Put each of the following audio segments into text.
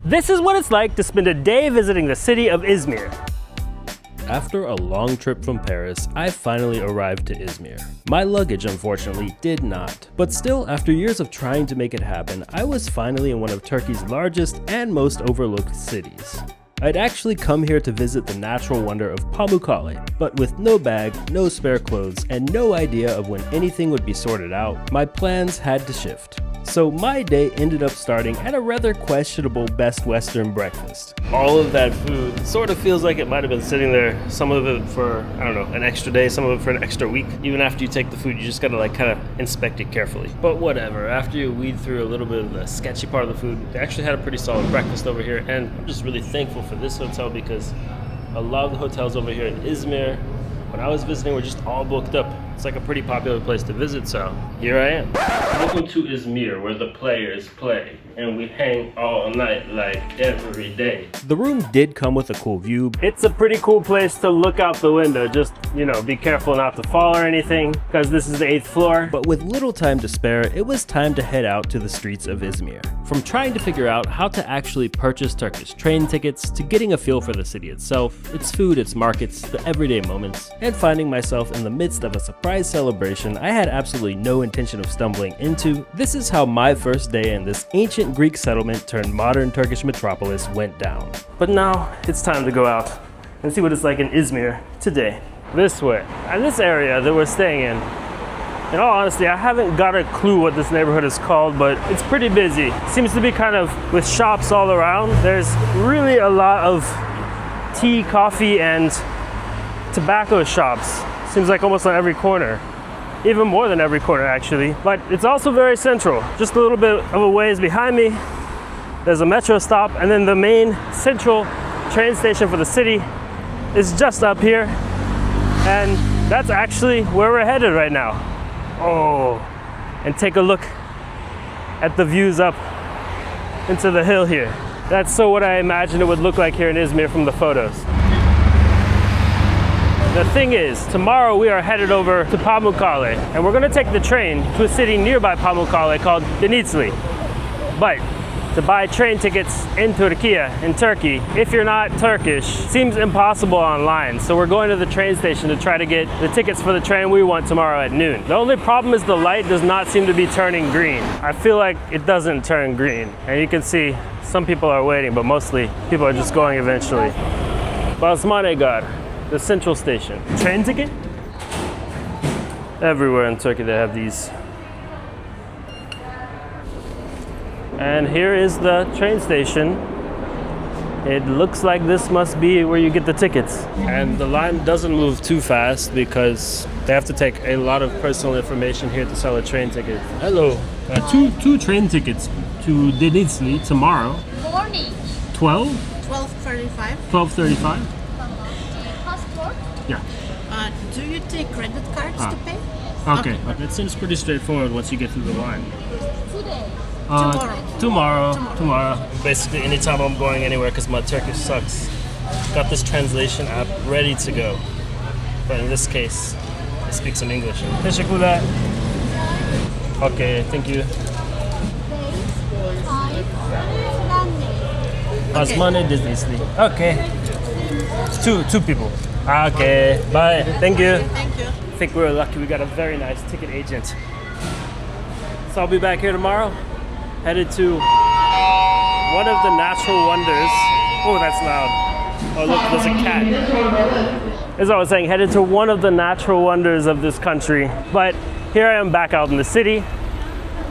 This is what it's like to spend a day visiting the city of Izmir. After a long trip from Paris, I finally arrived to Izmir. My luggage unfortunately did not, but still, after years of trying to make it happen, I was finally in one of Turkey's largest and most overlooked cities. I'd actually come here to visit the natural wonder of Pamukkale, but with no bag, no spare clothes, and no idea of when anything would be sorted out, my plans had to shift. So my day ended up starting at a rather questionable Best Western breakfast. All of that food sort of feels like it might have been sitting there, some of it for, I don't know, an extra day, some of it for an extra week. Even after you take the food, you just gotta like kind of inspect it carefully. But whatever, after you weed through a little bit of the sketchy part of the food, they actually had a pretty solid breakfast over here, and I'm just really thankful for this hotel because a lot of the hotels over here in Izmir, when I was visiting, were just all booked up. It's like a pretty popular place to visit, so here I am. Welcome to Izmir, where the players play, and we hang all night like every day. The room did come with a cool view. It's a pretty cool place to look out the window. Just, you know, be careful not to fall or anything, because this is the 8th floor. But with little time to spare, it was time to head out to the streets of Izmir. From trying to figure out how to actually purchase Turkish train tickets, to getting a feel for the city itself, its food, its markets, the everyday moments, and finding myself in the midst of a surprise celebration I had absolutely no intention of stumbling into, this is how my first day in this ancient Greek settlement turned modern Turkish metropolis went down. But now it's time to go out and see what it's like in Izmir today. This way. And this area that we're staying in all honesty, I haven't got a clue what this neighborhood is called, but it's pretty busy. Seems to be kind of with shops all around. There's really a lot of tea, coffee, and tobacco shops. Seems like almost on every corner. Even more than every corner, actually. But it's also very central. Just a little bit of a ways behind me, there's a metro stop, and then the main central train station for the city is just up here. And that's actually where we're headed right now. Oh, and take a look at the views up into the hill here. That's so what I imagined it would look like here in Izmir from the photos. The thing is, tomorrow we are headed over to Pamukkale, and we're gonna take the train to a city nearby Pamukkale called In Izmir. But to buy train tickets in Turkey, if you're not Turkish, seems impossible online. So we're going to the train station to try to get the tickets for the train we want tomorrow at noon. The only problem is the light does not seem to be turning green. I feel like it doesn't turn green. And you can see some people are waiting, but mostly people are just going eventually. Basmanegar, the central station. Train ticket? Everywhere in Turkey they have these. And here is the train station. It looks like this must be where you get the tickets. And the line doesn't move too fast because they have to take a lot of personal information here to sell a train ticket. Hello. Two train tickets to Denizli tomorrow. Morning. 12? 12:35. 12:35? Passport? Yeah. Do you take credit cards to pay? Okay. It seems pretty straightforward once you get through the line. Today. Tomorrow. Basically, anytime I'm going anywhere because my Turkish sucks. Got this translation app ready to go. But in this case, I speak some English. Teşekkürler. Okay, thank you. Osmani Disney. Okay. It's two people. Okay, bye. Thank you. Thank you. I think we're lucky we got a very nice ticket agent. So I'll be back here tomorrow, headed to one of the natural wonders. Oh, that's loud. Oh, look, there's a cat. As I was saying, headed to one of the natural wonders of this country. But here I am back out in the city.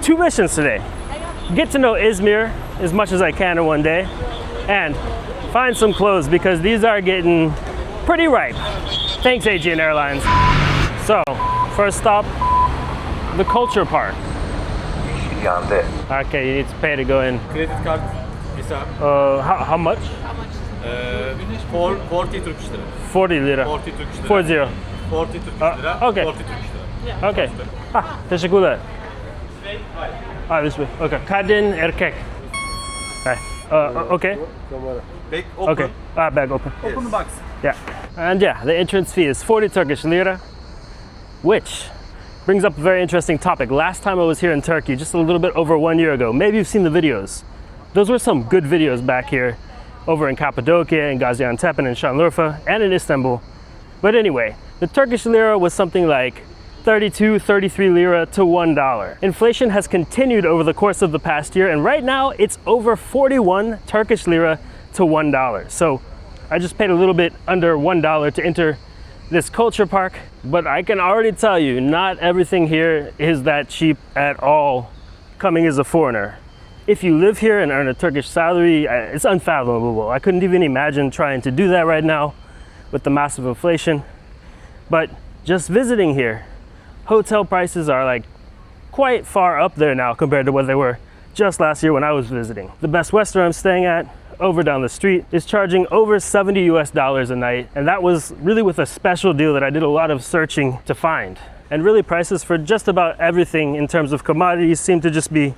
2 missions today. Get to know Izmir as much as I can in one day, and find some clothes because these are getting pretty ripe. Thanks, Aegean Airlines. So, first stop, the Kültürpark. Okay, you need to pay to go in. Credit card, Visa. How much? 40 Turkish lira. 40 lira. 40 Turkish lira. 40. 40 Turkish lira. Okay. 40 Turkish lira. Okay. Teşekkürler. This way. Okay. Kadın erkek. Okay. Bag open. Okay. Bag open. Open the box. Yeah. And yeah, the entrance fee is 40 Turkish lira, which brings up a very interesting topic. Last time I was here in Turkey, just a little bit over 1 year ago, maybe you've seen the videos. Those were some good videos back here over in Cappadocia and Gaziantep and in Şanlıurfa and in Istanbul. But anyway, the Turkish lira was something like 32, 33 lira to $1. Inflation has continued over the course of the past year, and right now it's over 41 Turkish lira to $1. So I just paid a little bit under $1 to enter this culture park, but I can already tell you, not everything here is that cheap at all coming as a foreigner. If you live here and earn a Turkish salary, it's unfathomable. I couldn't even imagine trying to do that right now with the massive inflation. But just visiting here, hotel prices are like quite far up there now compared to what they were just last year when I was visiting. The Best Western I'm staying at over down the street is charging over $70 US a night, and that was really with a special deal that I did a lot of searching to find. And really prices for just about everything in terms of commodities seem to just be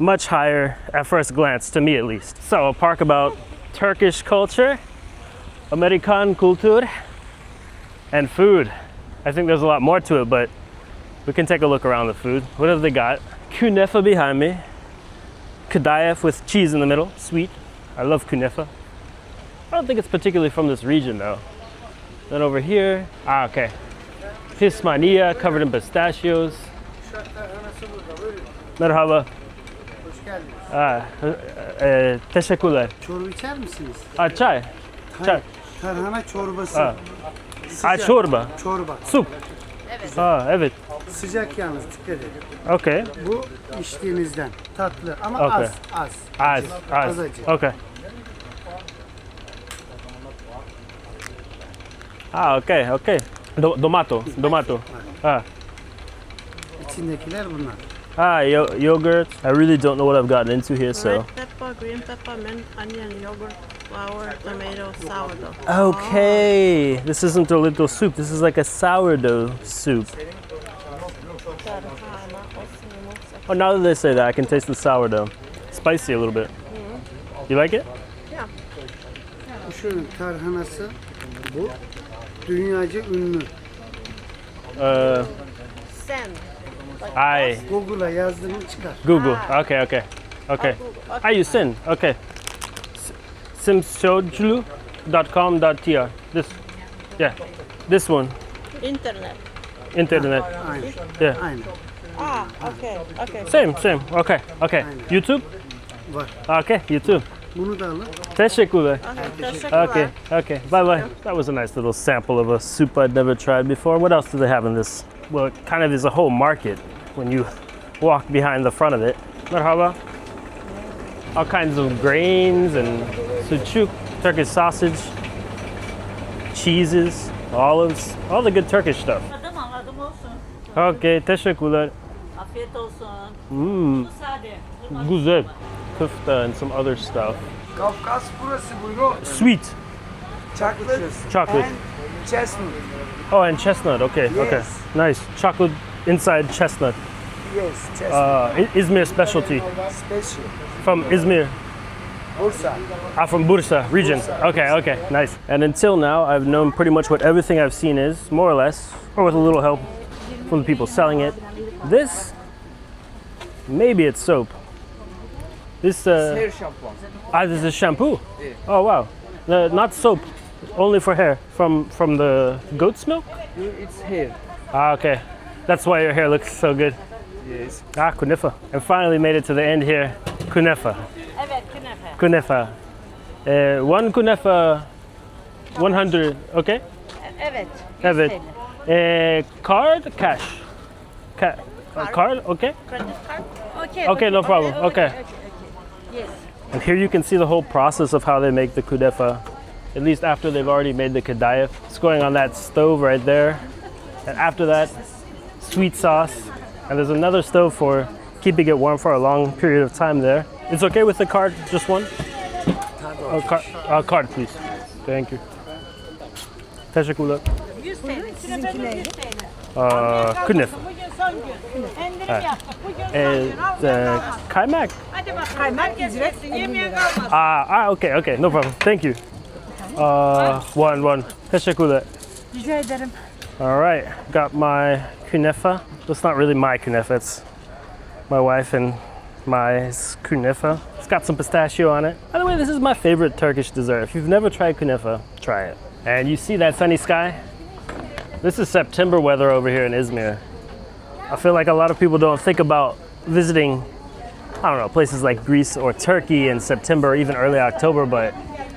much higher at first glance, to me at least. So a park about Turkish culture, Amerikan kültür, and food. I think there's a lot more to it, but we can take a look around the food. What have they got? Künefe behind me. Kadayif with cheese in the middle, sweet. I love künefe. I don't think it's particularly from this region though. Then over here, okay. Pismania covered in pistachios. Merhaba. Teşekkürler. Çorba içer misiniz? Çay. Çay. Tarhana çorbası. Sıcak. Çorba. Çorba. Sup. Evet. Sıcak yalnız, dikkat edin. Okay. Bu içtiğinizden. Tatlı ama Okay. az. Az acı. Okay. Okay. Domato. İçindekiler bunlar. Yogurt. I really don't know what I've gotten into here, so. Red pepper, green pepper, mint, onion, yogurt, flour, tomato, sourdough. Okay. This isn't a little soup. This is like a sourdough soup. Oh, now that they say that, I can taste the sourdough. Spicy a little bit. You like it? Yeah. Bu şunun tarhanası, bu dünyaca ünlü. Sand. Google'a yazdığını çıkar. Google. Okay. You sin. Okay. simsojlu.com.tr. This one. Internet. Aynen. Yeah. Aynen. Okay. Same. Okay. YouTube? Var. Okay, YouTube. Bunu da alın. Teşekkürler. Teşekkürler. Okay. Bye. That was a nice little sample of a soup I'd never tried before. What else do they have in this? Well, it kind of is a whole market when you walk behind the front of it. Merhaba. All kinds of grains and sucuk, Turkish sausage, cheeses, olives, all the good Turkish stuff. Anladım olsun. Okay, teşekkürler. Afiyet olsun. Müsaade. Güzel. Kufta and some other stuff. Kafkas burası buyurun. Sweet. Chocolate. And chestnut. Oh, and chestnut. Okay. Nice. Chocolate inside chestnut. Yes, chestnut. Izmir specialty. Special. From Izmir. Bursa. From Bursa region. Okay. Nice. And until now, I've known pretty much what everything I've seen is, more or less, or with a little help from the people selling it. This, maybe it's soap. This Hair shampoo. this is shampoo. Oh wow. Not soap, only for hair. From the goat's milk. It's hair. Okay. That's why your hair looks so good. Yes. Künefe. And finally made it to the end here. Künefe. Evet, künefe. One künefe, 100. Okay. Evet. Card, cash. Card. Okay. Credit card? Okay, no problem. Okay. Yes. And here you can see the whole process of how they make the künefe, at least after they've already made the kadayif. It's going on that stove right there. And after that, sweet sauce. And there's another stove for keeping it warm for a long period of time there. It's okay with the card, just one? Card, please. Thank you. Teşekkürler. 100 TL. Sizinkine 100 TL. Künefe. Bugün son gün. İndirim yaptık. Bugün son gün. Kaymak. Hadi bakalım. Kaymak ücret yemeğe kalmaz. Okay. No problem. Thank you. One. Teşekkürler. Rica ederim. All right, got my künefe. It's not really my künefe, it's my wife and my künefe. It's got some pistachio on it. By the way, this is my favorite Turkish dessert. If you've never tried künefe, try it. And you see that sunny sky? This is September weather over here in Izmir. I feel like a lot of people don't think about visiting, I don't know, places like Greece or Turkey in September or even early October, but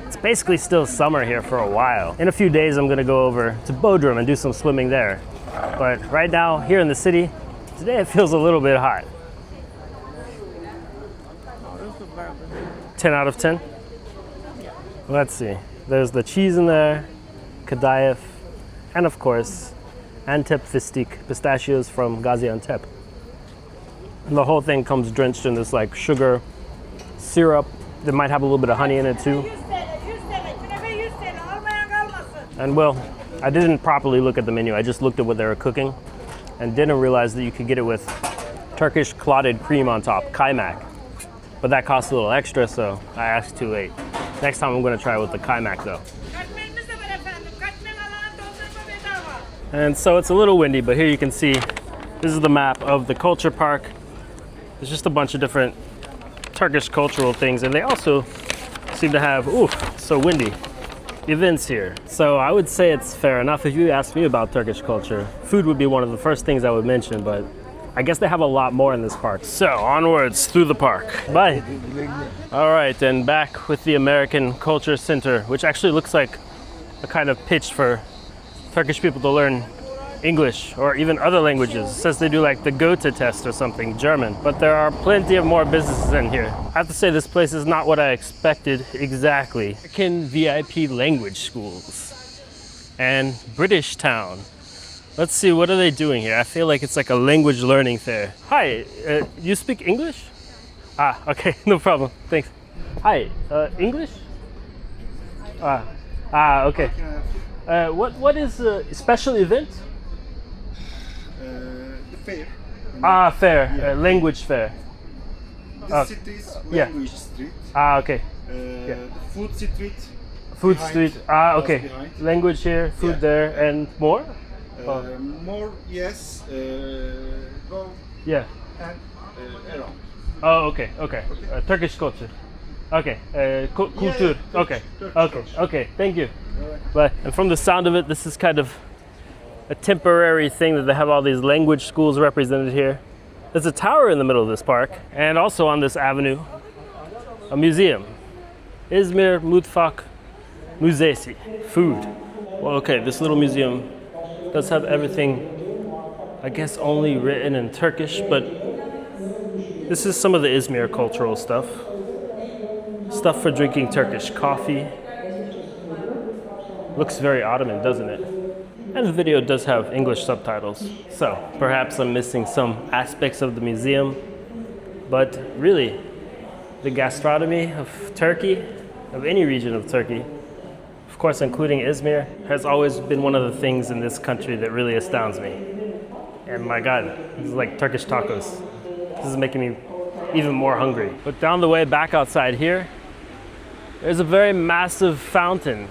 it's basically still summer here for a while. In a few days, I'm gonna go over to Bodrum and do some swimming there. But right now, here in the city, today it feels a little bit hot. 10 out of 10? Let's see. There's the cheese in there, kadayif, and of course, Antep fıstık, pistachios from Gaziantep. And the whole thing comes drenched in this like sugar syrup. That might have a little bit of honey in it too. And well, I didn't properly look at the menu. I just looked at what they were cooking and didn't realize that you could get it with Turkish clotted cream on top, kaymak. But that costs a little extra, so I asked too late. Next time I'm gonna try it with the kaymak though. And so it's a little windy, but here you can see, this is the map of the Kültürpark. There's just a bunch of different Turkish cultural things, and they also seem to have, ooh, so windy, events here. So I would say it's fair enough. If you asked me about Turkish culture, food would be one of the first things I would mention, but I guess they have a lot more in this park. So onwards through the park. Bye. All right, and back with the American Culture Center, which actually looks like a kind of pitch for Turkish people to learn English or even other languages. It says they do like the Goethe test or something, German. But there are plenty of more businesses in here. I have to say this place is not what I expected exactly. American VIP language schools and British Town. Let's see, what are they doing here? I feel like it's like a language learning fair. Hi, you speak English? Ah, okay, no problem, thanks. Hi, English? Okay. What is a special event? The fair. Fair, Yeah. Language fair. The street is language street. Okay. The food street. Food behind, street. just Okay. behind. Language here, food Yeah. there, and more? More, yes. Go Yeah. and around. Oh, okay. Turkish culture. Okay. Culture. Yeah, Okay. Turkish Okay. culture. Okay. Thank you. Alright. But and from the sound of it, this is kind of a temporary thing that they have all these language schools represented here. There's a tower in the middle of this park, and also on this avenue, a museum. İzmir Mutfak Müzesi. Food. Well, okay, this little museum does have everything, I guess only written in Turkish, but this is some of the Izmir cultural stuff. Stuff for drinking Turkish coffee. Looks very Ottoman, doesn't it? And the video does have English subtitles. So perhaps I'm missing some aspects of the museum, but really, the gastronomy of Turkey, of any region of Turkey, of course including Izmir, has always been one of the things in this country that really astounds me. And my God, this is like Turkish tacos. This is making me even more hungry. But down the way back outside here, there's a very massive fountain.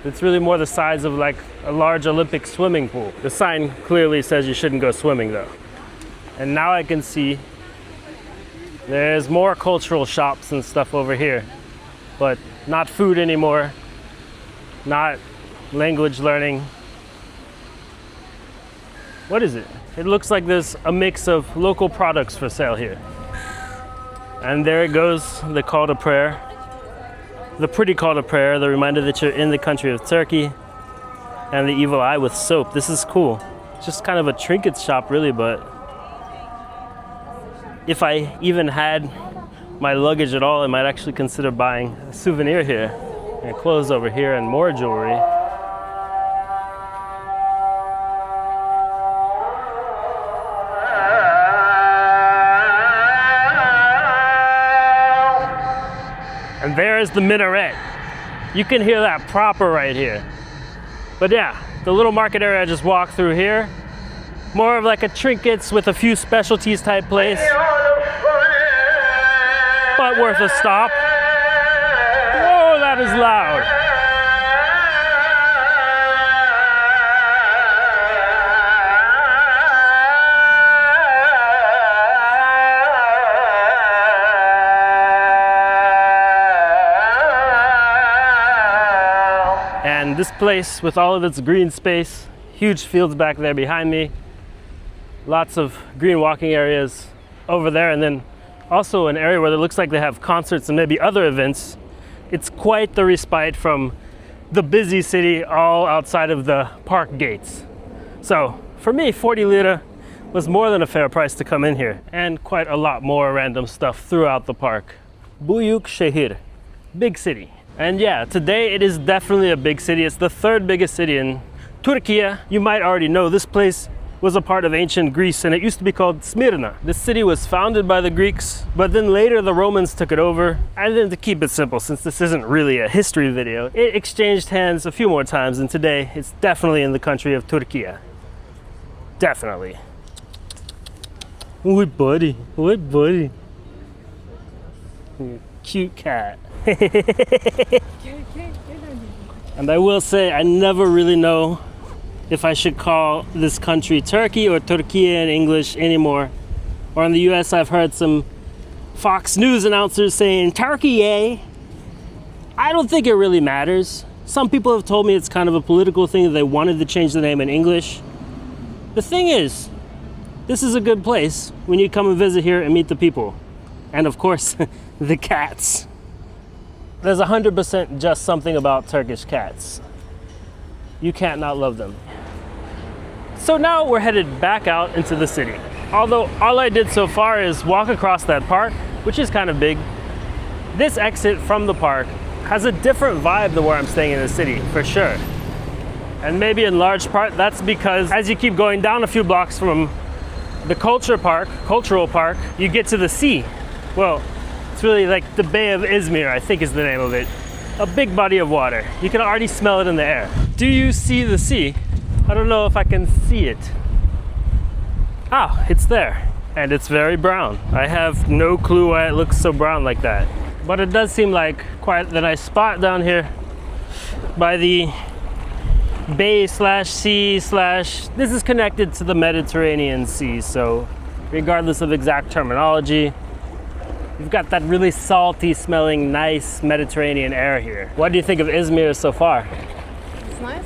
It's really more the size of like a large Olympic swimming pool. The sign clearly says you shouldn't go swimming though. And now I can see there's more cultural shops and stuff over here, but not food anymore, not language learning. What is it? It looks like there's a mix of local products for sale here. And there it goes, the call to prayer. The pretty call to prayer, the reminder that you're in the country of Turkey, and the evil eye with soap. This is cool. It's just kind of a trinket shop really, but if I even had my luggage at all, I might actually consider buying a souvenir here, and clothes over here, and more jewelry. And there's the minaret. You can hear that proper right here. But yeah, the little market area I just walked through here, more of like a trinkets with a few specialties type place, but worth a stop. Whoa, that is loud. And this place with all of its green space, huge fields back there behind me, lots of green walking areas over there, and then also an area where it looks like they have concerts and maybe other events. It's quite the respite from the busy city all outside of the park gates. So for me, 40 lira was more than a fair price to come in here, and quite a lot more random stuff throughout the park. Büyük şehir, big city. And yeah, today it is definitely a big city. It's the third biggest city in Turkey. You might already know this place was a part of ancient Greece, and it used to be called Smyrna. This city was founded by the Greeks, but then later the Romans took it over. And then to keep it simple, since this isn't really a history video, it exchanged hands a few more times, and today it's definitely in the country of Turkey. Definitely. Oi buddy, oi buddy. Cute cat. And I will say, I never really know if I should call this country Turkey or Turkey in English anymore. Or in the US, I've heard some Fox News announcers saying Turkey, eh? I don't think it really matters. Some people have told me it's kind of a political thing that they wanted to change the name in English. The thing is, this is a good place when you come and visit here and meet the people. And of course, the cats. There's 100% just something about Turkish cats. You can't not love them. So now we're headed back out into the city. Although all I did so far is walk across that park, which is kind of big. This exit from the park has a different vibe than where I'm staying in the city, for sure. And maybe in large part that's because as you keep going down a few blocks from the cultural park, you get to the sea. Well, it's really like the Bay of Izmir, I think is the name of it. A big body of water. You can already smell it in the air. Do you see the sea? I don't know if I can see it. Ah, it's there. And it's very brown. I have no clue why it looks so brown like that. But it does seem like quite the nice spot down here by the bay slash sea slash, this is connected to the Mediterranean Sea, so regardless of exact terminology, you've got that really salty smelling nice Mediterranean air here. What do you think of Izmir so far? It's nice.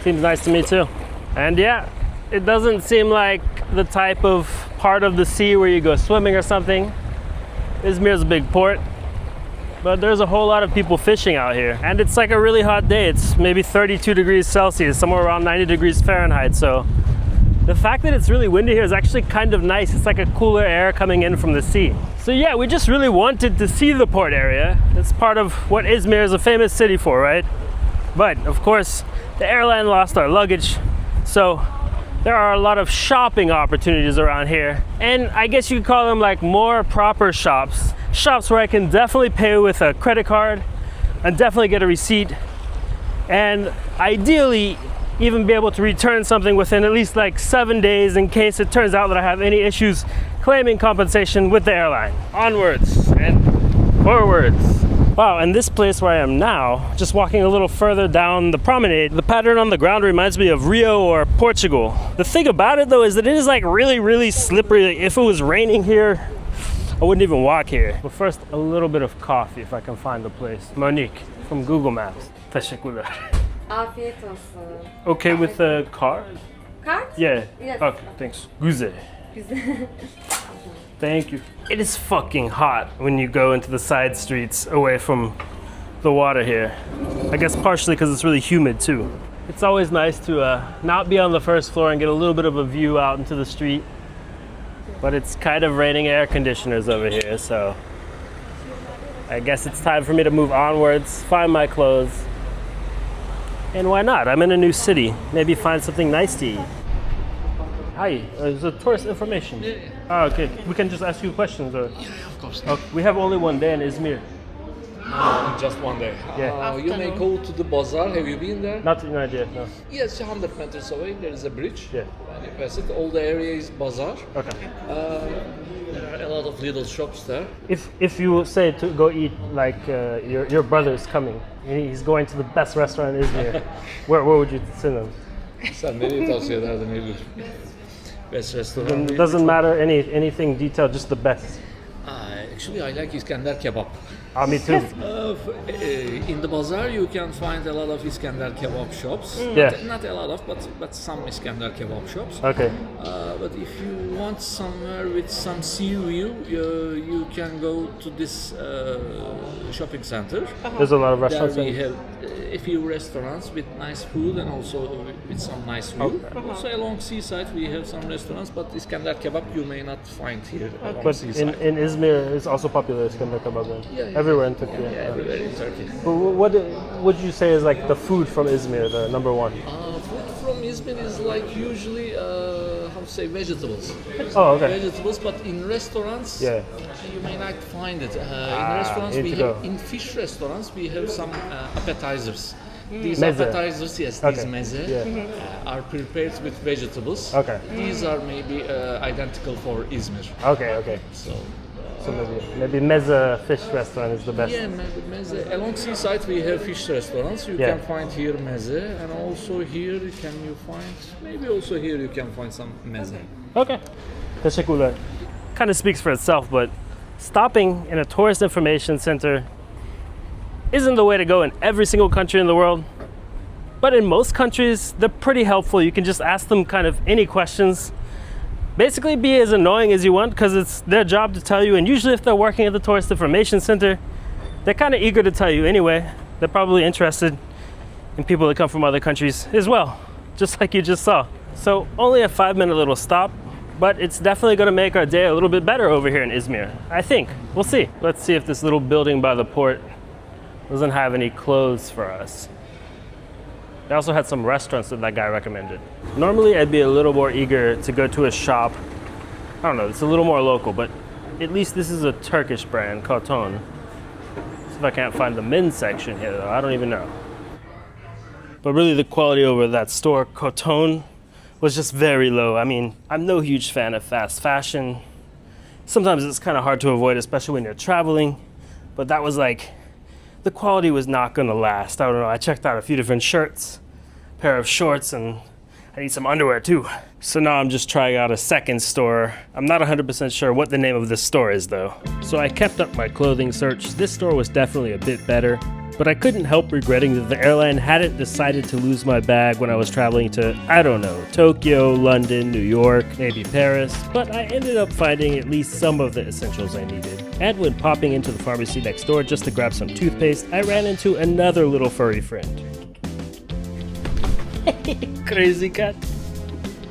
Seems nice to me too. And yeah, it doesn't seem like the type of part of the sea where you go swimming or something. Izmir's a big port, but there's a whole lot of people fishing out here. And it's like a really hot day. It's maybe 32 degrees Celsius, somewhere around 90 degrees Fahrenheit. So the fact that it's really windy here is actually kind of nice. It's like a cooler air coming in from the sea. So yeah, we just really wanted to see the port area. It's part of what Izmir is a famous city for, right? But of course, the airline lost our luggage. So there are a lot of shopping opportunities around here. And I guess you could call them like more proper shops. Shops where I can definitely pay with a credit card and definitely get a receipt. And ideally, even be able to return something within at least like 7 days in case it turns out that I have any issues claiming compensation with the airline. Onwards and forwards. Wow, and this place where I am now, just walking a little further down the promenade, the pattern on the ground reminds me of Rio or Portugal. The thing about it though is that it is like really, really slippery. Like, if it was raining here, I wouldn't even walk here. But first, a little bit of coffee if I can find the place. Monique from Google Maps. Teşekkürler. Afiyet olsun. Okay with the card? Card? Yeah. Yes. Okay, thanks. Güzel. Thank you. It is fucking hot when you go into the side streets away from the water here. I guess partially because it's really humid too. It's always nice to not be on the first floor and get a little bit of a view out into the street. But it's kind of raining air conditioners over here, so I guess it's time for me to move onwards, find my clothes. And why not? I'm in a new city. Maybe find something nice to eat. Hi, it's a tourist information. Yeah. Ah, okay. We can just ask you questions, or? Yeah, of course. Okay. We have only one day in Izmir. Just one day. Yeah. You may go to the bazaar. Have you been there? Not an idea, no. Yes, 100 meters away. There is a bridge. Yeah. And you pass it. All the area is bazaar. Okay. There are a lot of little shops there. If you say to go eat, like your brother's coming, he's going to the best restaurant in Izmir, where would you send him? Sen nereye tavsiye ederdin Eylül? Best restaurant. It doesn't matter anything detailed, just the best. Actually, I like Iskender kebab. Me too. In the bazaar, you can find a lot of Iskender kebab shops. Yeah. Not a lot of, but some Iskender kebab shops. Okay. But if you want somewhere with some sea view, you can go to this shopping center. There's a lot of There restaurants. we have a few restaurants with nice food and also with some nice view. Also along seaside we have some restaurants, but Iskender kebab you may not find here along But seaside. in Izmir, it's also popular Iskender kebab. Then. Yeah. Everywhere in Turkey. Yeah, everywhere in Turkey. But what would you say is like the food from Izmir, the number one? Food from Izmir is like usually how to say vegetables. Oh, okay. Vegetables, but in restaurants Yeah. you may not find it. In restaurants need we to have, go. in fish restaurants we have some appetizers. These Meze. appetizers, yes, Okay. these meze Yeah. are prepared with vegetables. Okay. These are maybe identical for Izmir. Okay. So So maybe Meze fish restaurant is the best. yeah, maybe meze. Along seaside we have fish restaurants. You Yeah. can find here meze, and also here can you find maybe also here you can find some meze. Okay. Teşekkürler. Kind of speaks for itself, but stopping in a tourist information center isn't the way to go in every single country in the world. But in most countries, they're pretty helpful. You can just ask them kind of any questions. Basically, be as annoying as you want because it's their job to tell you. And usually, if they're working at the tourist information center, they're kind of eager to tell you anyway. They're probably interested in people that come from other countries as well, just like you just saw. So only a 5-minute little stop, but it's definitely going to make our day a little bit better over here in Izmir. I think. We'll see. Let's see if this little building by the port doesn't have any clothes for us. They also had some restaurants that guy recommended. Normally, I'd be a little more eager to go to a shop. I don't know, it's a little more local, but at least this is a Turkish brand, Koton. See if I can't find the men's section here, though. I don't even know. But really, the quality over that store, Koton, was just very low. I mean, I'm no huge fan of fast fashion. Sometimes it's kind of hard to avoid, especially when you're traveling. But that was like, the quality was not gonna last. I don't know, I checked out a few different shirts, pair of shorts, and I need some underwear too. So now I'm just trying out a second store. I'm not 100% sure what the name of this store is though. So I kept up my clothing search. This store was definitely a bit better, but I couldn't help regretting that the airline hadn't decided to lose my bag when I was traveling to, I don't know, Tokyo, London, New York, maybe Paris, but I ended up finding at least some of the essentials I needed. And when popping into the pharmacy next door just to grab some toothpaste, I ran into another little furry friend. Crazy cat.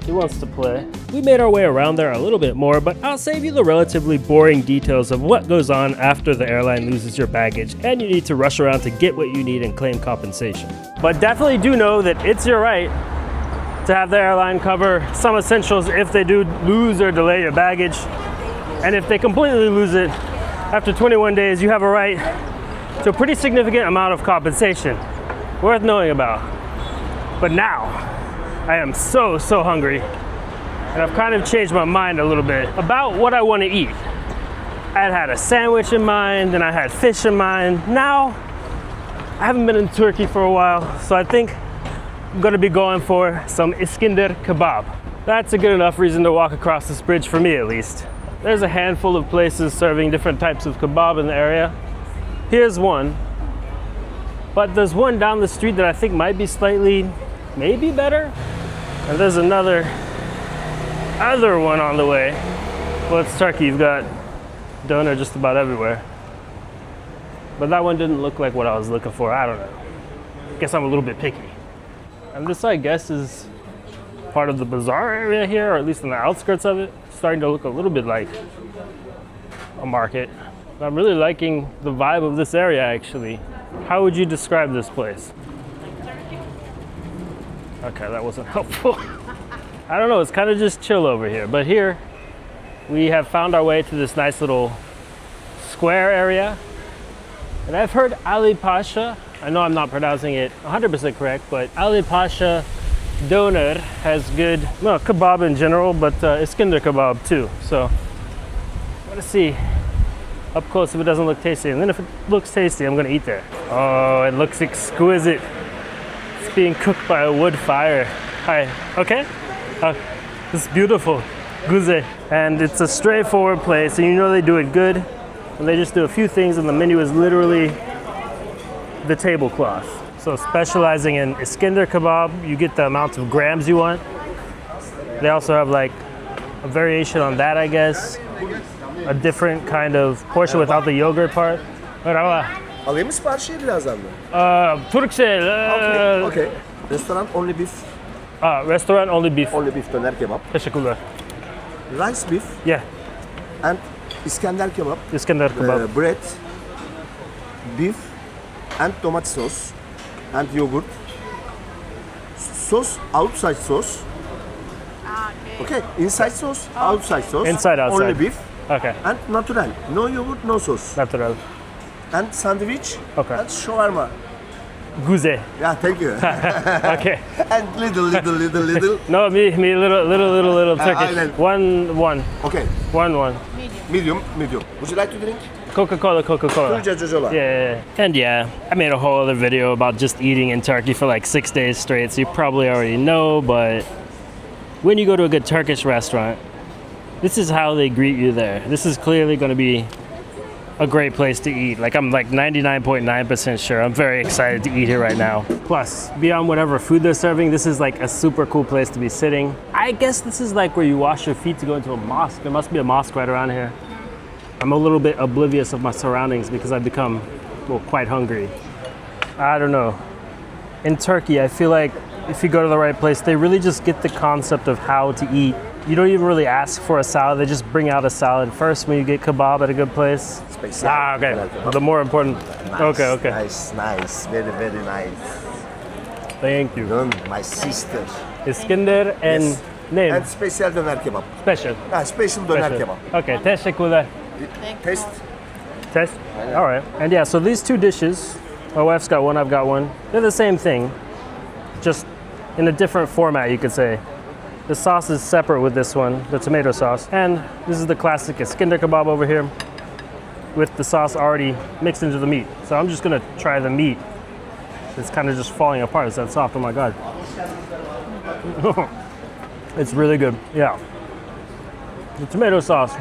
He wants to play. We made our way around there a little bit more, but I'll save you the relatively boring details of what goes on after the airline loses your baggage and you need to rush around to get what you need and claim compensation. But definitely do know that it's your right to have the airline cover some essentials if they do lose or delay your baggage. And if they completely lose it, after 21 days, you have a right to a pretty significant amount of compensation. Worth knowing about. But now, I am so hungry. And I've kind of changed my mind a little bit about what I want to eat. I had a sandwich in mind, and I had fish in mind. Now, I haven't been in Turkey for a while, so I think I'm gonna be going for some Iskender kebab. That's a good enough reason to walk across this bridge for me at least. There's a handful of places serving different types of kebab in the area. Here's one, but there's one down the street that I think might be slightly, maybe better. And there's other one on the way. Well, it's Turkey, you've got doner just about everywhere. But that one didn't look like what I was looking for, I don't know. I guess I'm a little bit picky. And this, I guess, is part of the bazaar area here, or at least on the outskirts of it. It's starting to look a little bit like a market. But I'm really liking the vibe of this area, actually. How would you describe this place? Okay, that wasn't helpful. I don't know, it's kind of just chill over here. But here, we have found our way to this nice little square area. And I've heard Ali Pasha, I know I'm not pronouncing it 100% correct, but Ali Pasha Doner has good, well, kebab in general, but Iskender kebab too. So, I'm gonna see up close if it doesn't look tasty. And then if it looks tasty, I'm gonna eat there. Oh, it looks exquisite. It's being cooked by a wood fire. Hi, okay? It's beautiful, guze. And it's a straightforward place, and you know they do it good. and they just do a few things, and the menu is literally the tablecloth. So specializing in Iskender kebab, you get the amount of grams you want. They also have like a variation on that, I guess. A different kind of portion without the yogurt part. Merhaba. Alayım mı siparişi birazdan mı? Turkse. Okay. Restaurant only beef. Restaurant only beef. Only beef döner kebap. Teşekkürler. Rice beef Yeah, and İskender kebap. Iskender kebab. Bread, beef and tomato sauce and yogurt. Sauce, outside sauce. Okay, inside sauce, outside sauce. Inside, outside. Only beef Okay, and natural. No yogurt, no sauce. natural. And sandwich Okay. and shawarma. Guze. Yeah, thank you. Okay. And little. No, me, little Turkish. aynen. One. Okay, One. medium. Would you like to drink? Coca-Cola. Yeah. And yeah, I made a whole other video about just eating in Turkey for like 6 days straight, so you probably already know, but when you go to a good Turkish restaurant, this is how they greet you there. This is clearly going to be a great place to eat. Like I'm like 99.9% sure. I'm very excited to eat here right now. Plus, beyond whatever food they're serving, this is like a super cool place to be sitting. I guess this is like where you wash your feet to go into a mosque. There must be a mosque right around here. I'm a little bit oblivious of my surroundings because I've become, well, quite hungry. I don't know. In Turkey, I feel like if you go to the right place, they really just get the concept of how to eat. You don't even really ask for a salad. They just bring out a salad first when you get kebab at a good place. Special. Okay. The more important. Okay. Nice. Very nice. Thank you. My sister. Iskender and Yes. name. And special döner kebap. Special. Special döner kebap. Okay, teşekkürler. Taste. Test? All right. And yeah, so these two dishes, my wife's got one, I've got one. They're the same thing, just in a different format, you could say. The sauce is separate with this one, the tomato sauce. And this is the classic Iskender kebab over here with the sauce already mixed into the meat. So I'm just gonna try the meat. It's kind of just falling apart. It's that soft, oh my God. It's really good, yeah. The tomato sauce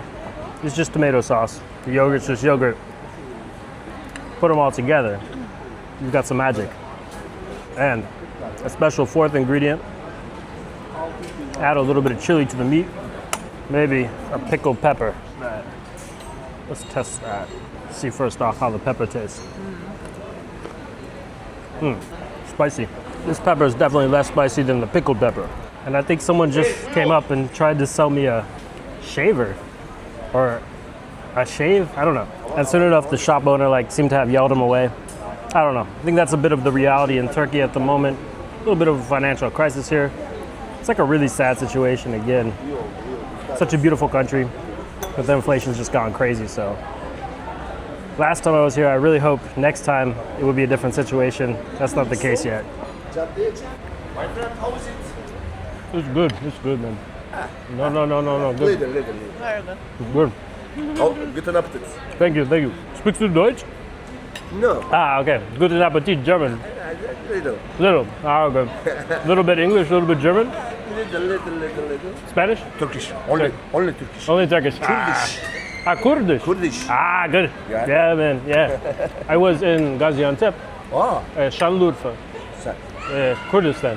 is just tomato sauce. The yogurt's just yogurt. Put them all together, you've got some magic. And a special fourth ingredient, add a little bit of chili to the meat, maybe a pickled pepper. Let's test that. See first off how the pepper tastes. Spicy. This pepper is definitely less spicy than the pickled pepper. And I think someone just came up and tried to sell me a shaver or a shave, I don't know. And soon enough, the shop owner seemed to have yelled him away. I don't know. I think that's a bit of the reality in Turkey at the moment. A little bit of a financial crisis here. It's like a really sad situation again. Such a beautiful country, but the inflation's just gone crazy, so. Last time I was here, I really hope next time it would be a different situation. That's not the case yet. My friend, how is it? It's good, man. No, good. Little. Very good. Good. Oh, guten Appetit. Thank you. Speaks du Deutsch? No. Okay. Guten Appetit, German. Little. Okay. Little bit English, a little bit German? Little. Spanish? Turkish. Only Turkish. Only Turkish. Kurdish. Kurdish. Good. Yeah, man. Yeah. I was in Gaziantep, Şanlıurfa, Kurdistan.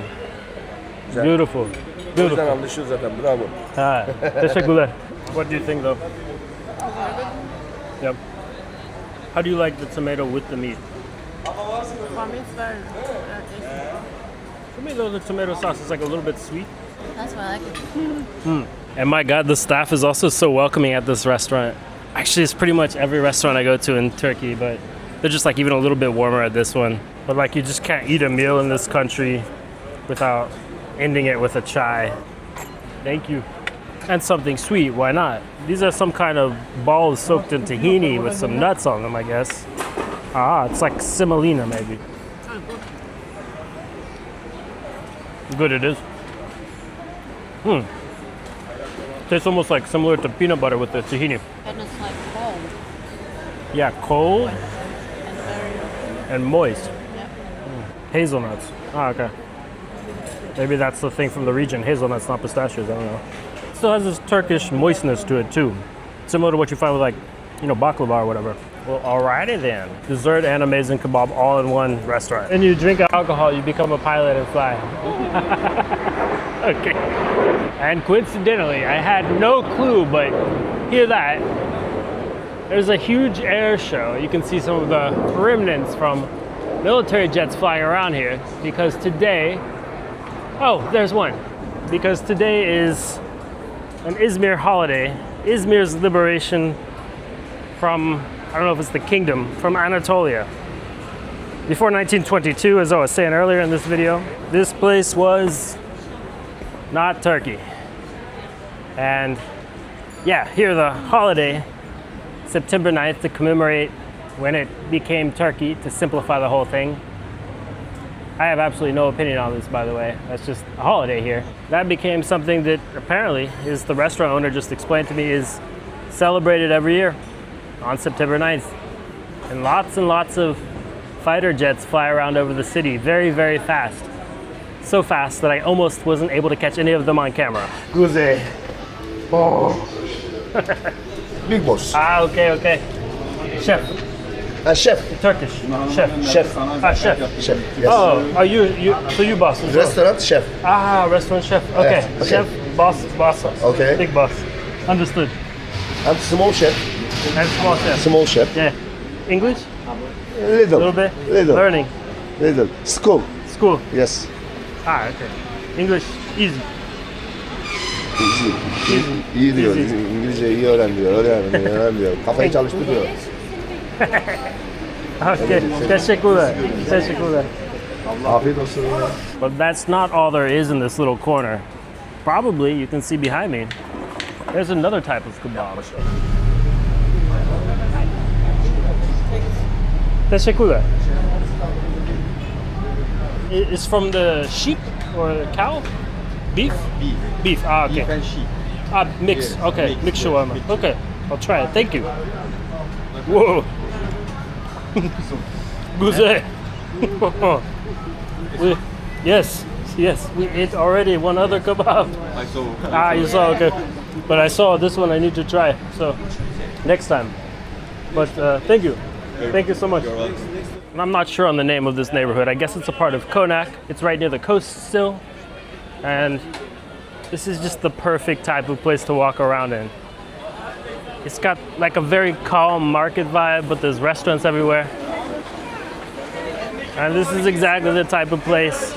Beautiful. Buradan anlaşıyor zaten. Bravo. Teşekkürler. What do you think, though? Yep. How do you like the tomato with the meat? For me, it's very tasty. For me, though, the tomato sauce is like a little bit sweet. That's why I like it. And my God, the staff is also so welcoming at this restaurant. Actually, it's pretty much every restaurant I go to in Turkey, but they're just even a little bit warmer at this one. But you just can't eat a meal in this country without ending it with a chai. Thank you. And something sweet, why not? These are some kind of balls soaked in tahini with some nuts on them, I guess. It's like semolina, maybe. Good it is. Tastes almost similar to peanut butter with the tahini. And it's cold. Yeah, cold And very, and moist. yeah. Hazelnuts. Okay. Maybe that's the thing from the region. Hazelnuts, not pistachios. I don't know. It still has this Turkish moistness to it too, similar to what you find with you know, baklava or whatever. Well, alrighty then. Dessert and amazing kebab all in one restaurant. And you drink alcohol, you become a pilot and fly. Okay. And coincidentally, I had no clue, but hear that. There's a huge air show. You can see some of the remnants from military jets flying around here because today, oh, there's one. Because today is an Izmir holiday. Izmir's liberation from, I don't know if it's the kingdom, from Anatolia. Before 1922, as I was saying earlier in this video, this place was not Turkey. And yeah, here the holiday, September 9th, to commemorate when it became Turkey, to simplify the whole thing. I have absolutely no opinion on this, by the way. That's just a holiday here. That became something that apparently, is the restaurant owner just explained to me, is celebrated every year on September 9th. And lots of fighter jets fly around over the city very, very fast. So fast that I almost wasn't able to catch any of them on camera. Guze. Oh. Big boss. Ah, okay. Chef. Chef. Turkish. Chef. Chef. Ah, chef. Chef. Yes. Oh, are you so you boss as well? Restaurant chef. Ah, restaurant chef. Okay. Yes, okay. Chef, boss. Okay. Big boss. Understood. And small chef. And small chef. Small chef. Yeah. English? Little. Little bit? Little. Learning. Little. School. School. Yes. Ah, okay. English, easy. İyi diyor. İngilizce iyi öğren diyor. Öğren diyor. Kafayı çalıştı diyor. Okay. Teşekkürler. Afiyet olsun. But that's not all there is in this little corner. Probably, you can see behind me, there's another type of kebab. Teşekkürler. It's from the sheep or the cow? Beef? Beef. Ah, okay. Beef and sheep. Ah, mix. Yes, Okay, mix yeah, shawarma. mix. Okay, I'll try it. Thank you. Whoa. Güzel. Yes. We ate already one other kebab. I saw. Ah, you saw, okay. But I saw this one I need to try. So, next time. But thank you. Thank you so much. And I'm not sure on the name of this neighborhood. I guess it's a part of Konak. It's right near the coast still. And this is just the perfect type of place to walk around in. It's got like a very calm market vibe, but there's restaurants everywhere. And this is exactly the type of place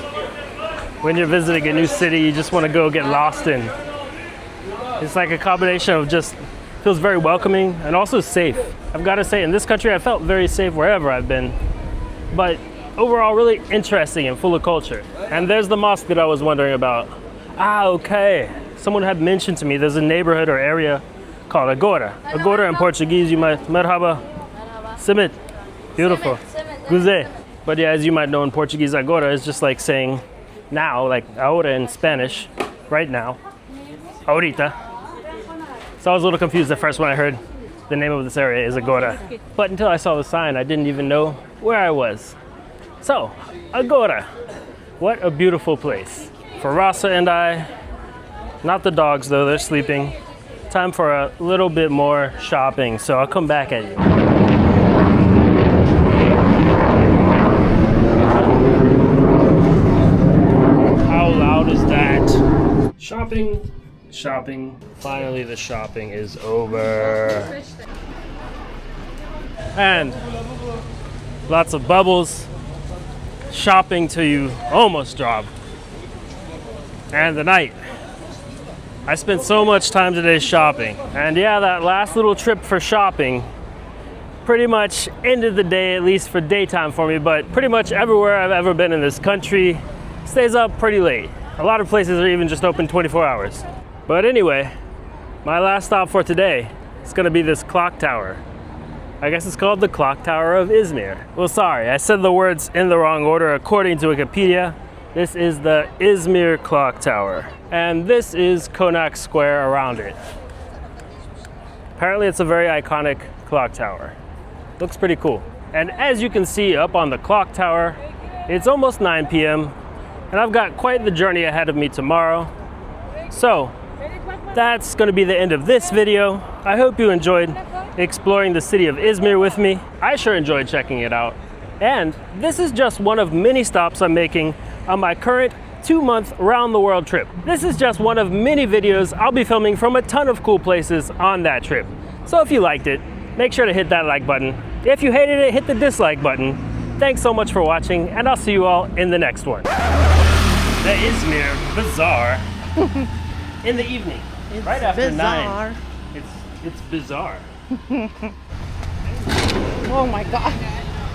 when you're visiting a new city, you just want to go get lost in. It's like a combination of just, feels very welcoming and also safe. I've got to say, in this country, I felt very safe wherever I've been. But overall, really interesting and full of culture. And there's the mosque that I was wondering about. Ah, okay. Someone had mentioned to me there's a neighborhood or area called Agora. Agora in Portuguese, you might, merhaba. Simit. Beautiful. Guze. But yeah, as you might know in Portuguese, Agora is just like saying now, like ahora in Spanish, right now. Ahorita. So I was a little confused at first when I heard the name of this area is Agora. But until I saw the sign, I didn't even know where I was. So, Agora. What a beautiful place. For Rasa and I, not the dogs though, they're sleeping. Time for a little bit more shopping, so I'll come back at you. How loud is that? Shopping. Finally the shopping is over. And lots of bubbles. Shopping till you almost drop. And the night. I spent so much time today shopping. And yeah, that last little trip for shopping pretty much ended the day, at least for daytime for me, but pretty much everywhere I've ever been in this country stays up pretty late. A lot of places are even just open 24 hours. But anyway, my last stop for today is gonna be this clock tower. I guess it's called the Clocktower of Izmir. Well, sorry, I said the words in the wrong order. According to Wikipedia, this is the Izmir Clock Tower. And this is Konak Square around it. Apparently it's a very iconic clock tower. Looks pretty cool. And as you can see up on the clock tower, it's almost 9 p.m. and I've got quite the journey ahead of me tomorrow. So that's gonna be the end of this video. I hope you enjoyed. exploring the city of Izmir with me. I sure enjoyed checking it out. And this is just one of many stops I'm making on my current 2-month round the world trip. This is just one of many videos I'll be filming from a ton of cool places on that trip. So if you liked it, make sure to hit that like button. If you hated it, hit the dislike button. Thanks so much for watching, and I'll see you all in the next one. The Izmir Bazaar in the evening, right after bizarre. 9. It's bizarre. Oh my God.